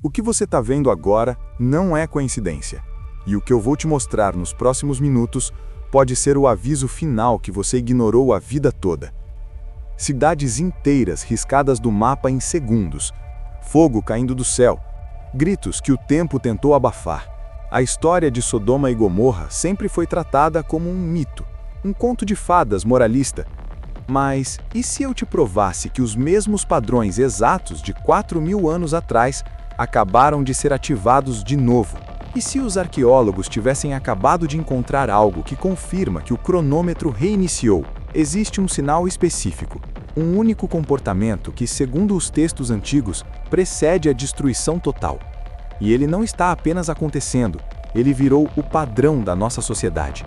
O que você está vendo agora não é coincidência. E o que eu vou te mostrar nos próximos minutos pode ser o aviso final que você ignorou a vida toda. Cidades inteiras riscadas do mapa em segundos, fogo caindo do céu, gritos que o tempo tentou abafar. A história de Sodoma e Gomorra sempre foi tratada como um mito, um conto de fadas moralista. Mas e se eu te provasse que os mesmos padrões exatos de 4.000 anos atrás acabaram de ser ativados de novo? E se os arqueólogos tivessem acabado de encontrar algo que confirma que o cronômetro reiniciou? Existe um sinal específico, um único comportamento que, segundo os textos antigos, precede a destruição total. E ele não está apenas acontecendo, ele virou o padrão da nossa sociedade.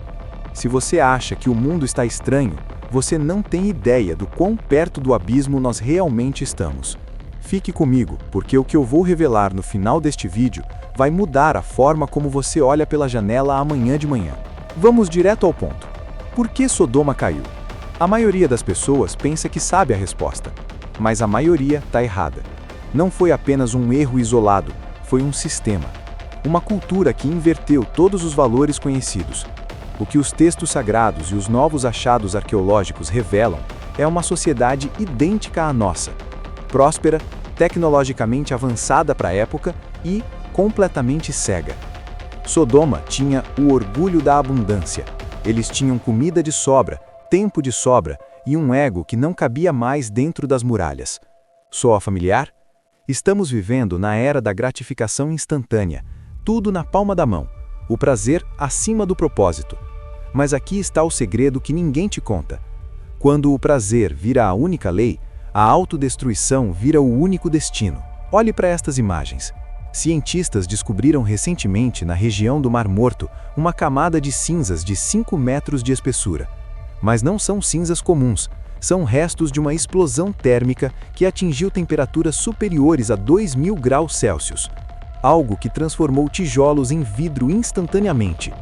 Se você acha que o mundo está estranho, você não tem ideia do quão perto do abismo nós realmente estamos. Fique comigo, porque o que eu vou revelar no final deste vídeo vai mudar a forma como você olha pela janela amanhã de manhã. Vamos direto ao ponto. Por que Sodoma caiu? A maioria das pessoas pensa que sabe a resposta, mas a maioria está errada. Não foi apenas um erro isolado, foi um sistema. Uma cultura que inverteu todos os valores conhecidos. O que os textos sagrados e os novos achados arqueológicos revelam é uma sociedade idêntica à nossa. Próspera, tecnologicamente avançada para a época e completamente cega. Sodoma tinha o orgulho da abundância. Eles tinham comida de sobra, tempo de sobra e um ego que não cabia mais dentro das muralhas. Soa familiar? Estamos vivendo na era da gratificação instantânea, tudo na palma da mão, o prazer acima do propósito. Mas aqui está o segredo que ninguém te conta. Quando o prazer vira a única lei, a autodestruição vira o único destino. Olhe para estas imagens. Cientistas descobriram recentemente na região do Mar Morto uma camada de cinzas de 5 metros de espessura. Mas não são cinzas comuns, são restos de uma explosão térmica que atingiu temperaturas superiores a 2.000 graus Celsius. Algo que transformou tijolos em vidro instantaneamente.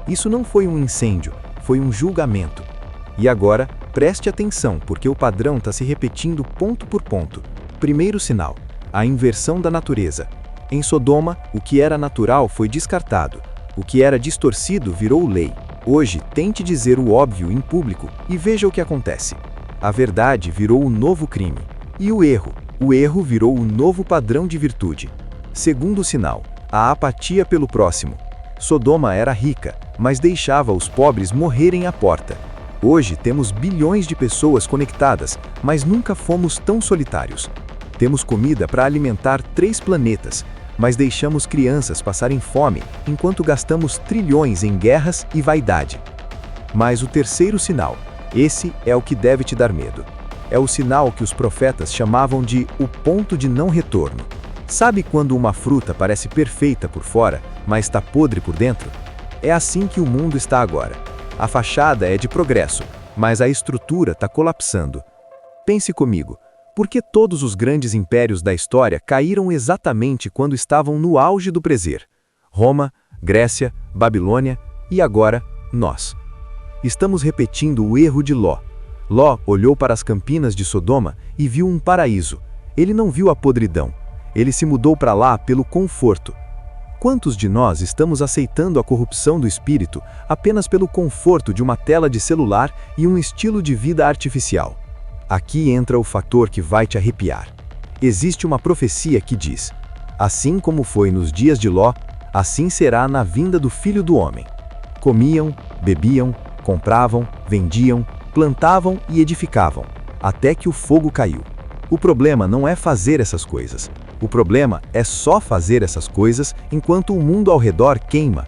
Isso não foi um incêndio, foi um julgamento. E agora, preste atenção, porque o padrão está se repetindo ponto por ponto. Primeiro sinal, a inversão da natureza. Em Sodoma, o que era natural foi descartado. O que era distorcido virou lei. Hoje, tente dizer o óbvio em público e veja o que acontece. A verdade virou o novo crime. E o erro? O erro virou o novo padrão de virtude. Segundo sinal, a apatia pelo próximo. Sodoma era rica, mas deixava os pobres morrerem à porta. Hoje temos bilhões de pessoas conectadas, mas nunca fomos tão solitários. Temos comida para alimentar 3 planetas, mas deixamos crianças passarem fome enquanto gastamos trilhões em guerras e vaidade. Mas o terceiro sinal, esse é o que deve te dar medo. É o sinal que os profetas chamavam de o ponto de não retorno. Sabe quando uma fruta parece perfeita por fora, mas está podre por dentro? É assim que o mundo está agora. A fachada é de progresso, mas a estrutura está colapsando. Pense comigo, por que todos os grandes impérios da história caíram exatamente quando estavam no auge do prazer? Roma, Grécia, Babilônia e agora nós. Estamos repetindo o erro de Ló. Ló olhou para as campinas de Sodoma e viu um paraíso. Ele não viu a podridão. Ele se mudou para lá pelo conforto. Quantos de nós estamos aceitando a corrupção do espírito apenas pelo conforto de uma tela de celular e um estilo de vida artificial? Aqui entra o fator que vai te arrepiar. Existe uma profecia que diz: assim como foi nos dias de Ló, assim será na vinda do Filho do Homem. Comiam, bebiam, compravam, vendiam, plantavam e edificavam, até que o fogo caiu. O problema não é fazer essas coisas. O problema é só fazer essas coisas enquanto o mundo ao redor queima.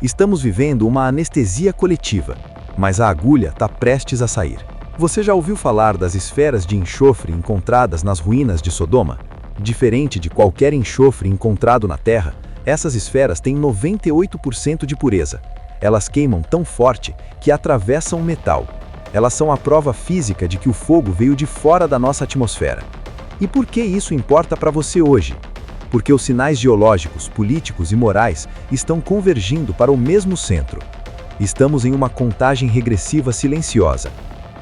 Estamos vivendo uma anestesia coletiva, mas a agulha está prestes a sair. Você já ouviu falar das esferas de enxofre encontradas nas ruínas de Sodoma? Diferente de qualquer enxofre encontrado na Terra, essas esferas têm 98% de pureza. Elas queimam tão forte que atravessam o metal. Elas são a prova física de que o fogo veio de fora da nossa atmosfera. E por que isso importa para você hoje? Porque os sinais geológicos, políticos e morais estão convergindo para o mesmo centro. Estamos em uma contagem regressiva silenciosa.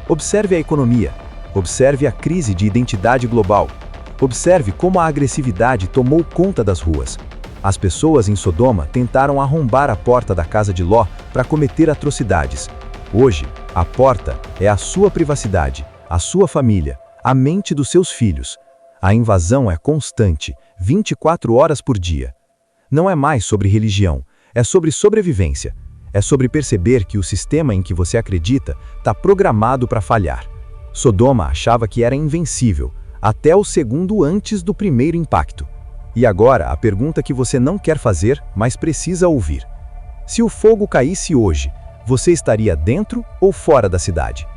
Observe a economia. Observe a crise de identidade global. Observe como a agressividade tomou conta das ruas. As pessoas em Sodoma tentaram arrombar a porta da casa de Ló para cometer atrocidades. Hoje, a porta é a sua privacidade, a sua família, a mente dos seus filhos. A invasão é constante, 24 horas por dia. Não é mais sobre religião, é sobre sobrevivência. É sobre perceber que o sistema em que você acredita está programado para falhar. Sodoma achava que era invencível, até o segundo antes do primeiro impacto. E agora, a pergunta que você não quer fazer, mas precisa ouvir. Se o fogo caísse hoje, você estaria dentro ou fora da cidade?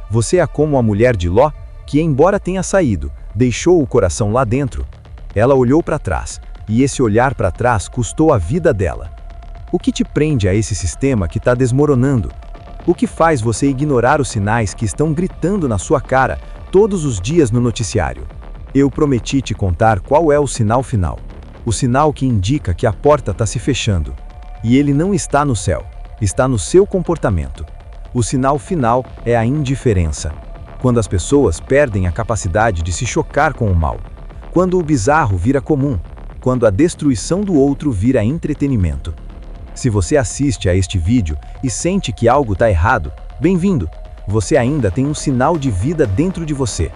Você é como a mulher de Ló, que embora tenha saído, deixou o coração lá dentro. Ela olhou para trás, e esse olhar para trás custou a vida dela. O que te prende a esse sistema que está desmoronando? O que faz você ignorar os sinais que estão gritando na sua cara todos os dias no noticiário? Eu prometi te contar qual é o sinal final. O sinal que indica que a porta está se fechando. E ele não está no céu, está no seu comportamento. O sinal final é a indiferença. Quando as pessoas perdem a capacidade de se chocar com o mal. Quando o bizarro vira comum. Quando a destruição do outro vira entretenimento. Se você assiste a este vídeo e sente que algo está errado, bem-vindo! Você ainda tem um sinal de vida dentro de você.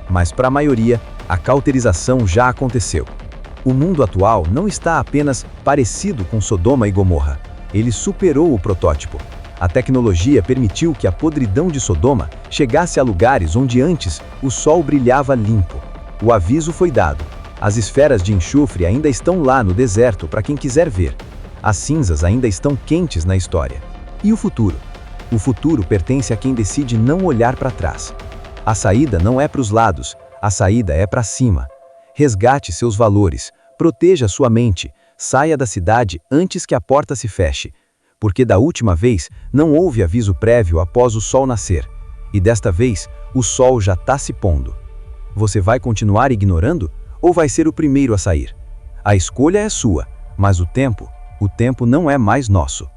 Mas para a maioria, a cauterização já aconteceu. O mundo atual não está apenas parecido com Sodoma e Gomorra. Ele superou o protótipo. A tecnologia permitiu que a podridão de Sodoma chegasse a lugares onde antes o sol brilhava limpo. O aviso foi dado. As esferas de enxofre ainda estão lá no deserto para quem quiser ver. As cinzas ainda estão quentes na história. E o futuro? O futuro pertence a quem decide não olhar para trás. A saída não é para os lados, a saída é para cima. Resgate seus valores, proteja sua mente, saia da cidade antes que a porta se feche. Porque da última vez não houve aviso prévio após o sol nascer. E desta vez, o sol já está se pondo. Você vai continuar ignorando ou vai ser o primeiro a sair? A escolha é sua, mas o tempo não é mais nosso.